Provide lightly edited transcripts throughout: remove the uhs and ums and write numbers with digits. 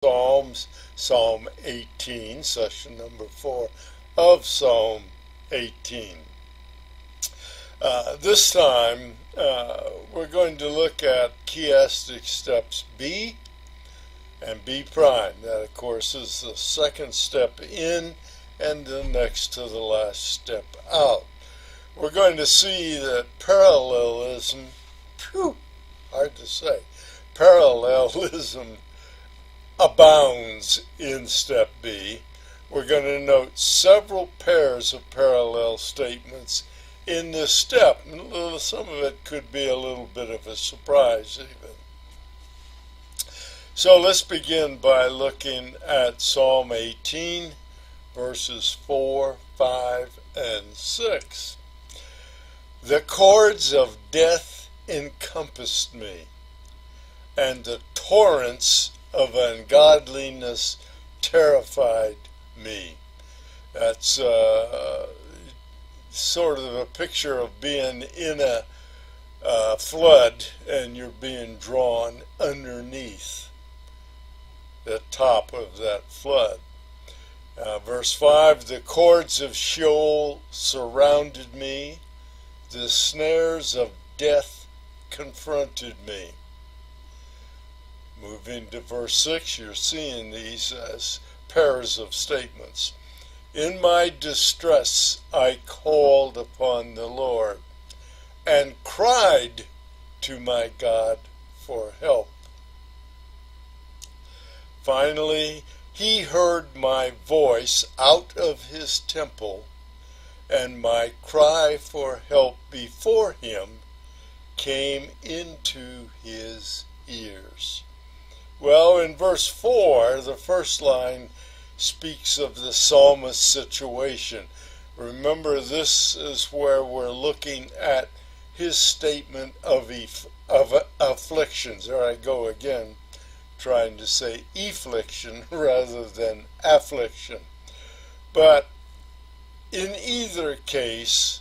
Psalms, Psalm 18, session number 4 of Psalm 18. This time we're going to look at chiastic steps B and B prime. That, of course, is the second step in and the next to the last step out. We're going to see that parallelism, hard to say, parallelism abounds in step B. We're going to note several pairs of parallel statements in this step. Some of it could be a little bit of a surprise even. So let's begin by looking at Psalm 18, verses 4, 5, and 6. The cords of death encompassed me, and the torrents of ungodliness terrified me. That's sort of a picture of being in a flood and you're being drawn underneath the top of that flood. Verse 5, the cords of Sheol surrounded me, the snares of death confronted me. Moving to verse 6, you're seeing these as pairs of statements. In my distress I called upon the Lord and cried to my God for help. Finally, he heard my voice out of his temple, and my cry for help before him came into his ears. Well, in verse 4, the first line speaks of the psalmist's situation. Remember, this is where we're looking at his statement of afflictions. There I go again, trying to say affliction rather than affliction. But in either case,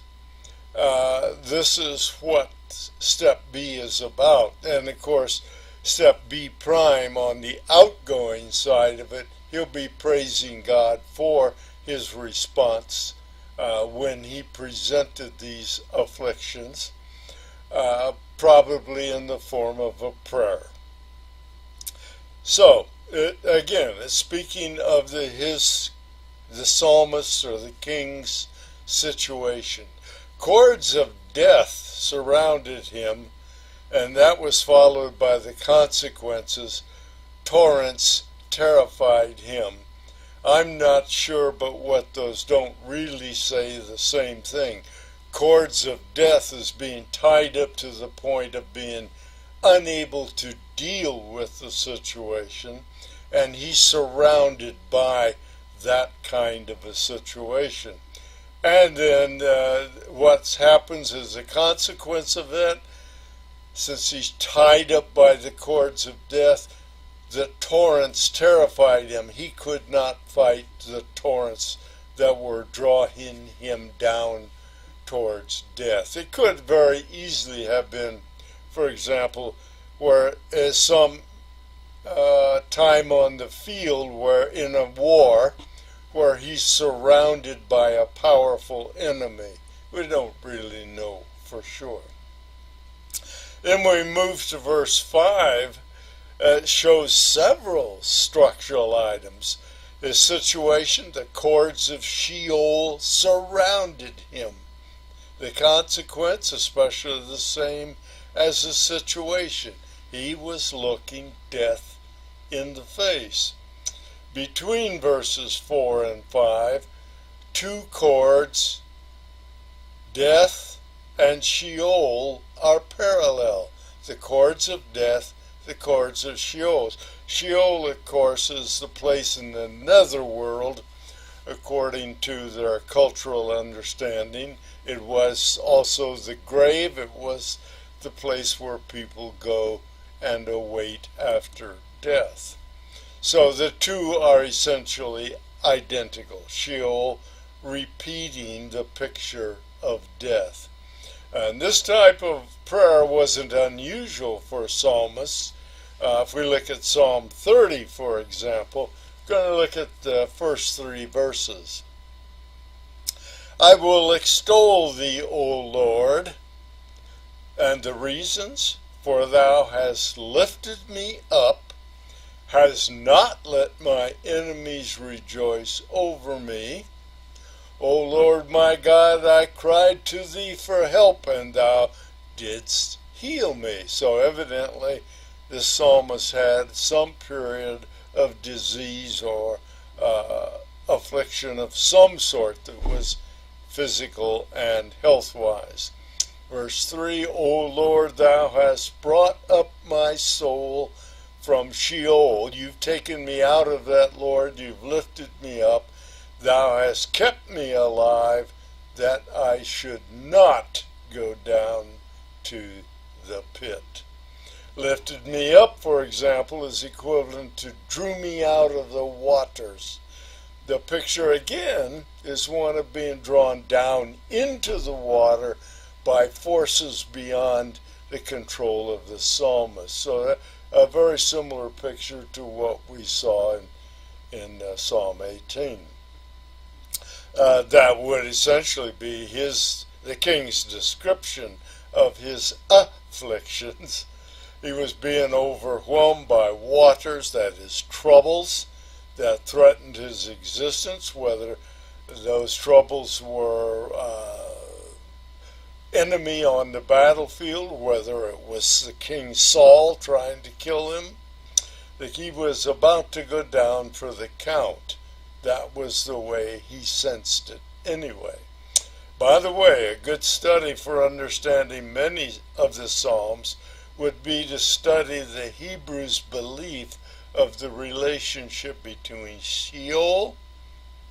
this is what step B is about. And of course, step B prime on the outgoing side of it, he'll be praising God for his response when he presented these afflictions, probably in the form of a prayer. So, again, it's speaking of the psalmist or the king's situation. Cords of death surrounded him, and that was followed by the consequences. Torrents terrified him. I'm not sure but what those don't really say the same thing. Cords of death is being tied up to the point of being unable to deal with the situation, and he's surrounded by that kind of a situation. And then what happens as a consequence of it, since he's tied up by the cords of death, the torrents terrified him. He could not fight the torrents that were drawing him down towards death. It could very easily have been, for example, where is some time on the field where in a war where he's surrounded by a powerful enemy. We don't really know for sure. Then we move to verse 5. It shows several structural items. His situation, the cords of Sheol surrounded him. The consequence, especially the same as the situation. He was looking death in the face. Between verses 4 and 5, two cords, death and Sheol, are parallel. The cords of death, the cords of Sheol. Sheol, of course, is the place in the netherworld, according to their cultural understanding. It was also the grave. It was the place where people go and await after death. So the two are essentially identical. Sheol repeating the picture of death. And this type of prayer wasn't unusual for psalmists. If we look at Psalm 30, for example, we're going to look at the first 3 verses. I will extol thee, O Lord, and the reasons, for thou hast lifted me up, hast not let my enemies rejoice over me. O Lord my God, I cried to thee for help, and thou didst heal me. So evidently, this psalmist had some period of disease or affliction of some sort that was physical and health-wise. Verse 3, O Lord, thou hast brought up my soul from Sheol. You've taken me out of that, Lord. You've lifted me up. Thou hast kept me alive, that I should not go down to the pit. Lifted me up, for example, is equivalent to drew me out of the waters. The picture again is one of being drawn down into the water by forces beyond the control of the psalmist. So a very similar picture to what we saw in Psalm 18. That would essentially be the king's description of his afflictions. He was being overwhelmed by waters, that is, troubles that threatened his existence, whether those troubles were enemy on the battlefield, whether it was the King Saul trying to kill him, that he was about to go down for the count. That was the way he sensed it anyway. By the way, a good study for understanding many of the Psalms would be to study the Hebrews' belief of the relationship between Sheol,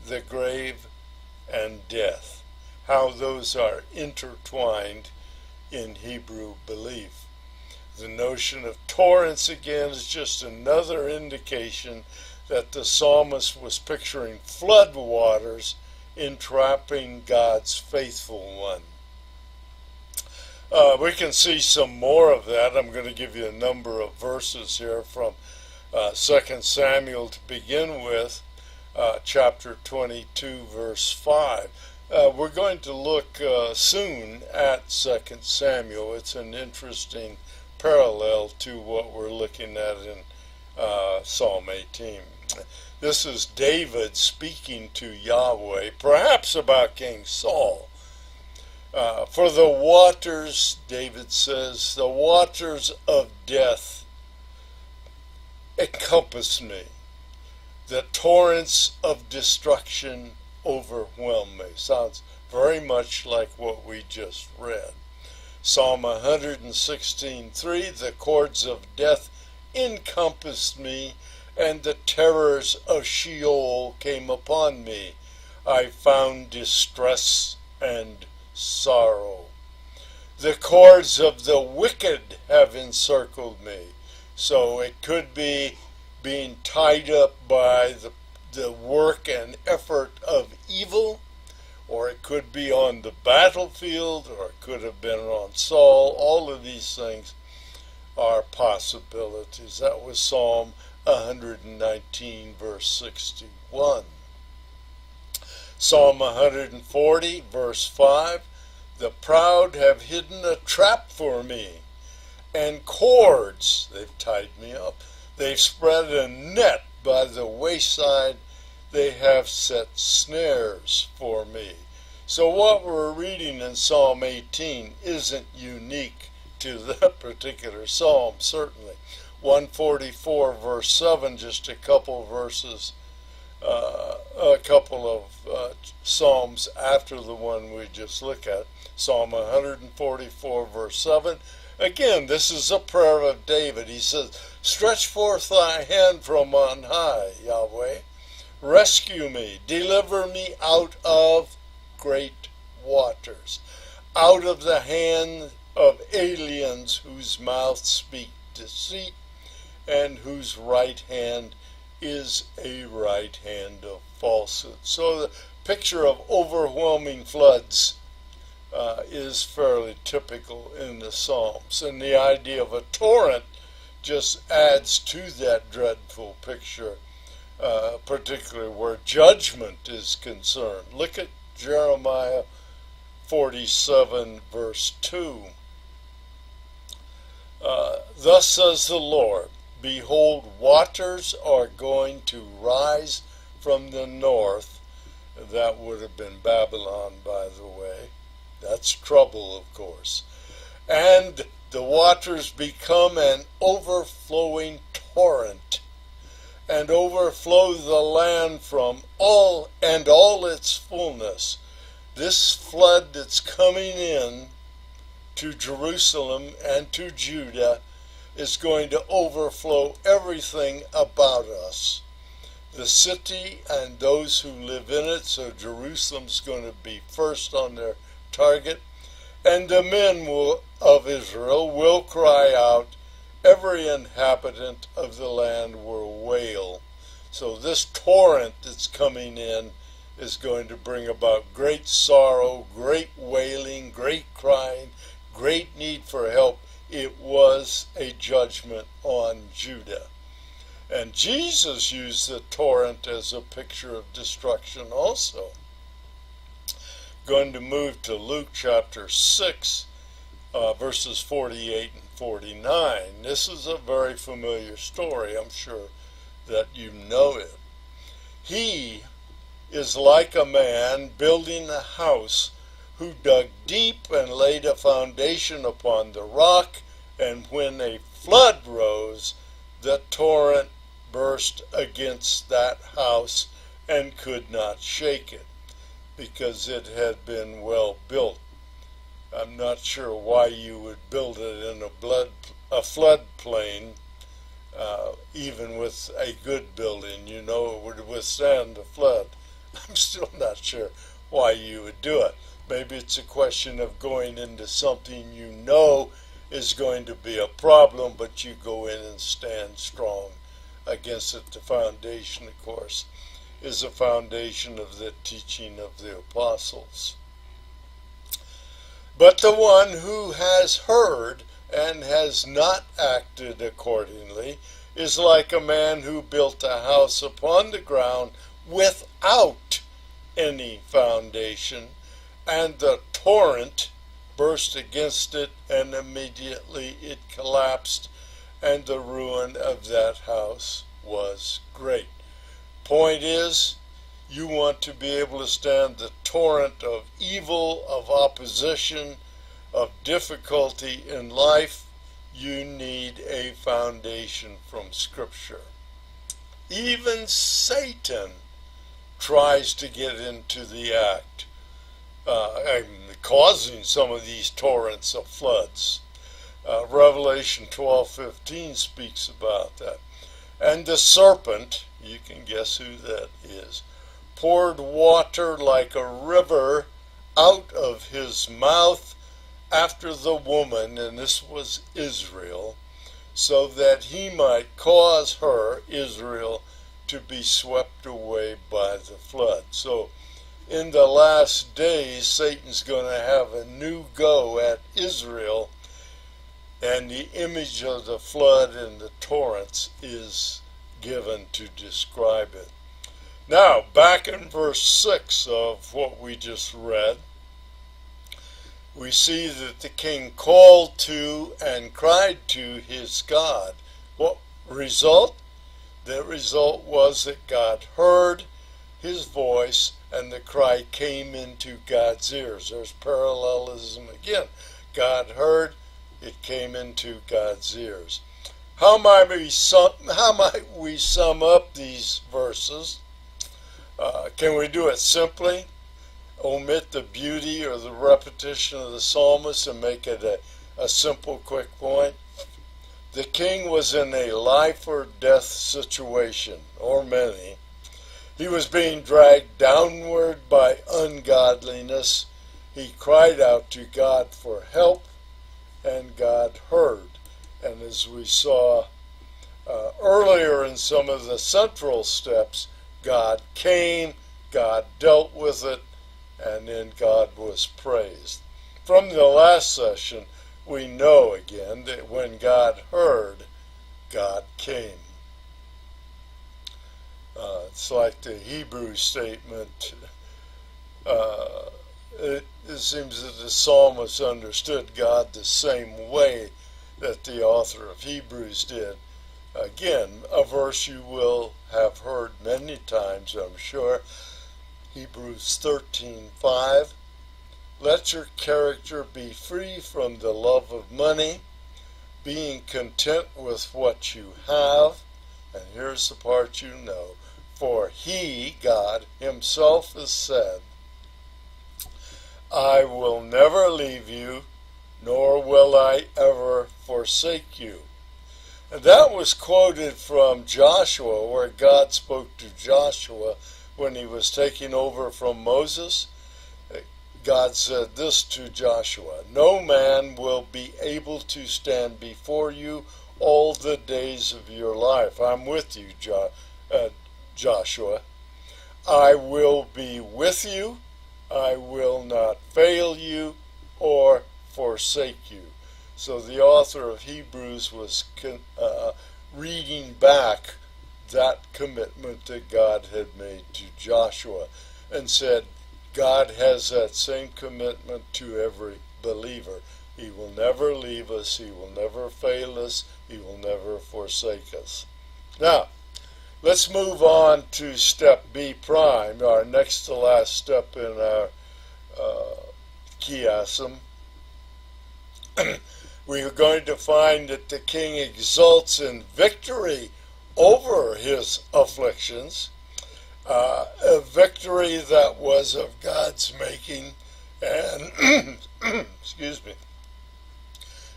the grave, and death, how those are intertwined in Hebrew belief. The notion of torrents, again, is just another indication that the psalmist was picturing flood waters entrapping God's faithful one. We can see some more of that. I'm going to give you a number of verses here from 2 Samuel to begin with, chapter 22, verse 5. We're going to look soon at 2 Samuel. It's an interesting parallel to what we're looking at in Psalm 18. This is David speaking to Yahweh, perhaps about King Saul. For the waters, David says, the waters of death encompass me. The torrents of destruction overwhelm me. Sounds very much like what we just read. Psalm 116:3, the cords of death encompassed me, and the terrors of Sheol came upon me. I found distress and sorrow. The cords of the wicked have encircled me. So it could be being tied up by the work and effort of evil, or it could be on the battlefield, or it could have been on Saul. All of these things are possibilities. That was Psalm 119, verse 61. Psalm 140, verse 5, the proud have hidden a trap for me, and cords, they've tied me up. They've spread a net by the wayside. They have set snares for me. So what we're reading in Psalm 18 isn't unique to that particular psalm, certainly. 144, verse 7, just a couple verses, a couple of psalms after the one we just looked at. Psalm 144, verse 7. Again, this is a prayer of David. He says, stretch forth thy hand from on high, Yahweh. Rescue me, deliver me out of great waters, out of the hand of aliens whose mouths speak deceit, and whose right hand is a right hand of falsehood. So the picture of overwhelming floods is fairly typical in the Psalms. And the idea of a torrent just adds to that dreadful picture, particularly where judgment is concerned. Look at Jeremiah 47, verse 2. Thus says the Lord, behold, waters are going to rise from the north. That would have been Babylon, by the way. That's trouble, of course. And the waters become an overflowing torrent, and overflow the land from all its fullness. This flood that's coming in to Jerusalem and to Judah is going to overflow everything about us. The city and those who live in it, so Jerusalem's going to be first on their target. And the men of Israel will cry out, every inhabitant of the land will wail. So this torrent that's coming in is going to bring about great sorrow, great wailing, great crying, great need for help. It was a judgment on Judah. And Jesus used the torrent as a picture of destruction also. Going to move to Luke chapter 6, verses 48 and 49. This is a very familiar story. I'm sure that you know it. He is like a man building a house who dug deep and laid a foundation upon the rock, and when a flood rose, the torrent burst against that house and could not shake it, because it had been well built. I'm not sure why you would build it in a floodplain, even with a good building. You know it would withstand the flood. I'm still not sure why you would do it. Maybe it's a question of going into something you know is going to be a problem, but you go in and stand strong against it. The foundation, of course, is a foundation of the teaching of the apostles. But the one who has heard and has not acted accordingly is like a man who built a house upon the ground without any foundation, and the torrent burst against it, and immediately it collapsed, and the ruin of that house was great. Point is, you want to be able to stand the torrent of evil, of opposition, of difficulty in life. You need a foundation from Scripture. Even Satan tries to get into the act, causing some of these torrents of floods. Revelation 12:15 speaks about that. And the serpent, you can guess who that is, poured water like a river out of his mouth after the woman, and this was Israel, so that he might cause her, Israel, to be swept away by the flood. So in the last days, Satan's going to have a new go at Israel, and the image of the flood and the torrents is given to describe it. Now, back in verse 6 of what we just read, we see that the king called to and cried to his God. What result? The result was that God heard his voice, and the cry came into God's ears. There's parallelism again. God heard, it came into God's ears. How might we sum up these verses? Can we do it simply? Omit the beauty or the repetition of the psalmist and make it a simple, quick point? The king was in a life or death situation, or many. He was being dragged downward by ungodliness. He cried out to God for help, and God heard. And as we saw earlier in some of the central steps, God came, God dealt with it, and then God was praised. From the last session, we know again that when God heard, God came. It's like the Hebrew statement. It seems that the psalmist understood God the same way that the author of Hebrews did. Again, a verse you will have heard many times, I'm sure. Hebrews 13:5. Let your character be free from the love of money, being content with what you have. And here's the part you know. For he, God, himself has said, I will never leave you, nor will I ever forsake you. And that was quoted from Joshua, where God spoke to Joshua when he was taking over from Moses. God said this to Joshua, no man will be able to stand before you all the days of your life. I'm with you, Joshua. I will be with you. I will not fail you or forsake you. So the author of Hebrews was reading back that commitment that God had made to Joshua and said, God has that same commitment to every believer. He will never leave us. He will never fail us. He will never forsake us. Now, let's move on to step B prime, our next to last step in our chiasm. We are going to find that the king exults in victory over his afflictions, a victory that was of God's making and excuse me,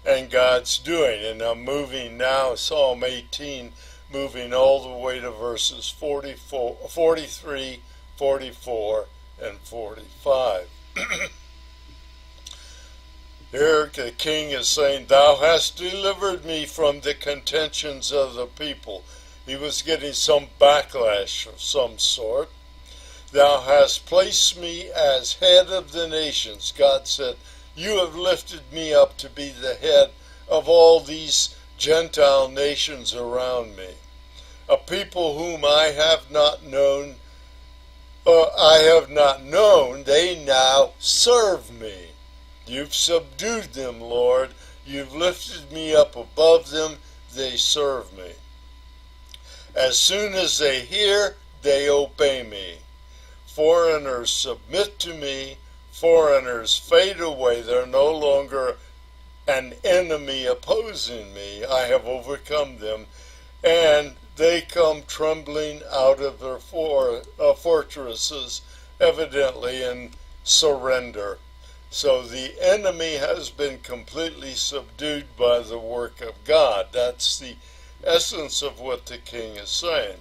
and God's doing. And I'm moving now, Psalm 18, moving all the way to verses 43, 44, and 45. Here the king is saying, Thou hast delivered me from the contentions of the people. He was getting some backlash of some sort. Thou hast placed me as head of the nations. God said, You have lifted me up to be the head of all these Gentile nations around me. A people whom I have not known, they now serve me. You've subdued them, Lord. You've lifted me up above them. They serve me. As soon as they hear, they obey me. Foreigners submit to me. Foreigners fade away. They're no longer an enemy opposing me. I have overcome them. And they come trembling out of their fortresses, evidently in surrender. So the enemy has been completely subdued by the work of God. That's the essence of what the king is saying.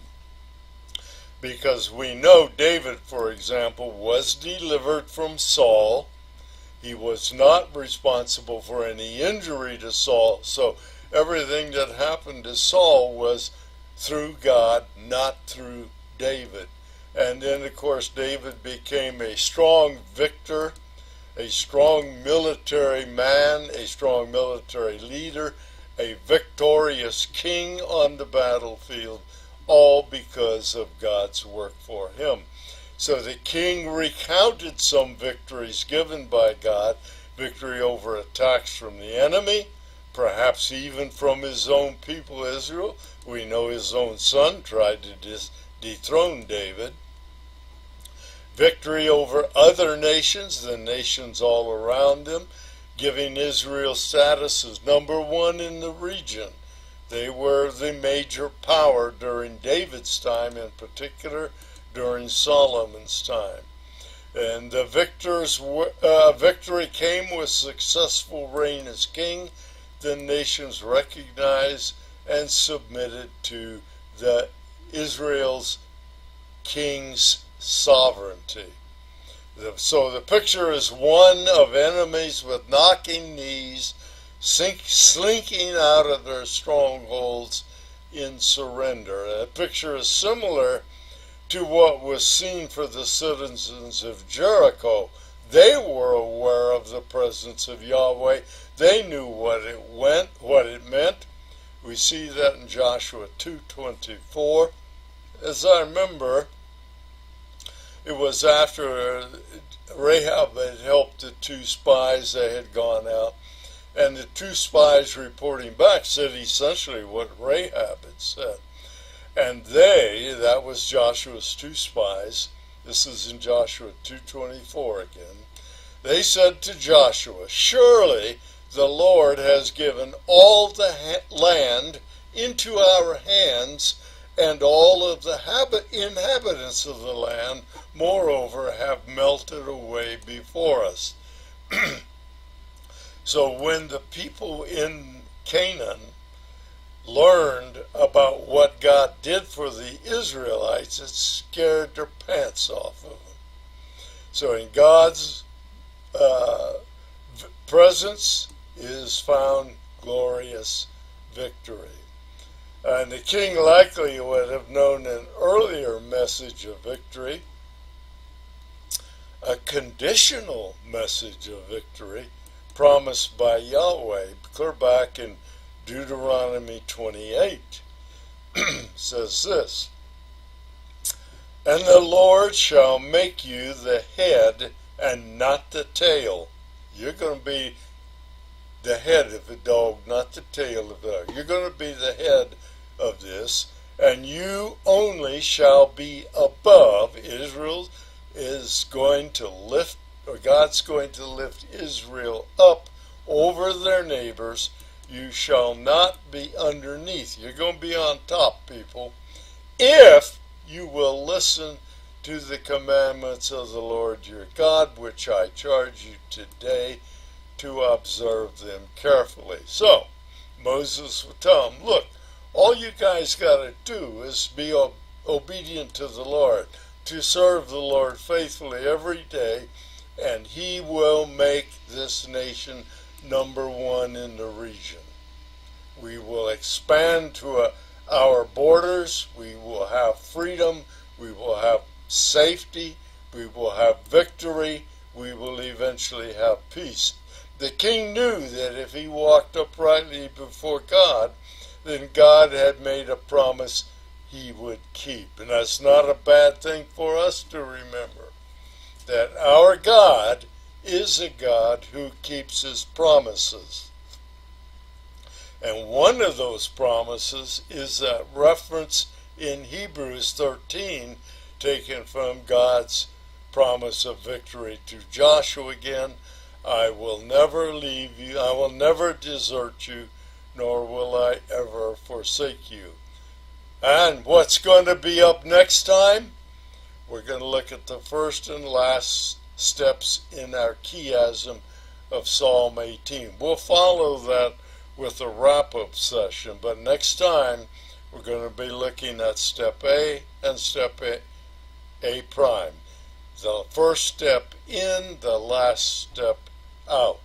Because we know David, for example, was delivered from Saul. He was not responsible for any injury to Saul. So everything that happened to Saul was through God, not through David. And then, of course, David became a strong victor, a strong military man, a strong military leader, a victorious king on the battlefield, all because of God's work for him. So the king recounted some victories given by God, victory over attacks from the enemy, perhaps even from his own people Israel. We know his own son tried to dethrone David. Victory over other nations, the nations all around them, giving Israel status as number one in the region. They were the major power during David's time, in particular during Solomon's time. And the victory came with successful reign as king. The nations recognized and submitted to Israel's king's sovereignty. So the picture is one of enemies with knocking knees, slinking out of their strongholds in surrender. That picture is similar to what was seen for the citizens of Jericho. They were aware of the presence of Yahweh. They knew what it meant. We see that in Joshua 2:24. As I remember, it was after Rahab had helped the two spies that had gone out, and the two spies reporting back said essentially what Rahab had said. And that was Joshua's two spies, this is in Joshua 2:24 again, they said to Joshua, "Surely the Lord has given all the land into our hands, and all of the inhabitants of the land, moreover, have melted away before us." So when the people in Canaan learned about what God did for the Israelites, it scared their pants off of them. So in God's presence is found glorious victory. And the king likely would have known an earlier message of victory, a conditional message of victory promised by Yahweh, clear back in Deuteronomy 28. Says this, "And the Lord shall make you the head and not the tail." You're going to be the head of the dog, not the tail of the dog. You're going to be the head of this, and you only shall be above. Israel is going to lift, or God's going to lift Israel up over their neighbors. You shall not be underneath. You're going to be on top, people, if you will listen to the commandments of the Lord your God, which I charge you today to observe them carefully. So Moses would tell them, look, all you guys got to do is be obedient to the Lord, to serve the Lord faithfully every day, and he will make this nation number one in the region. We will expand to our borders, we will have freedom, we will have safety, we will have victory, we will eventually have peace. The king knew that if he walked uprightly before God, then God had made a promise he would keep. And that's not a bad thing for us to remember, that our God is a God who keeps his promises. And one of those promises is that reference in Hebrews 13, taken from God's promise of victory to Joshua again. "I will never leave you, I will never desert you, nor will I ever forsake you." And what's going to be up next time? We're going to look at the first and last steps in our chiasm of Psalm 18. We'll follow that with a wrap-up session, but next time we're going to be looking at step A and step A prime. The first step in, the last step out.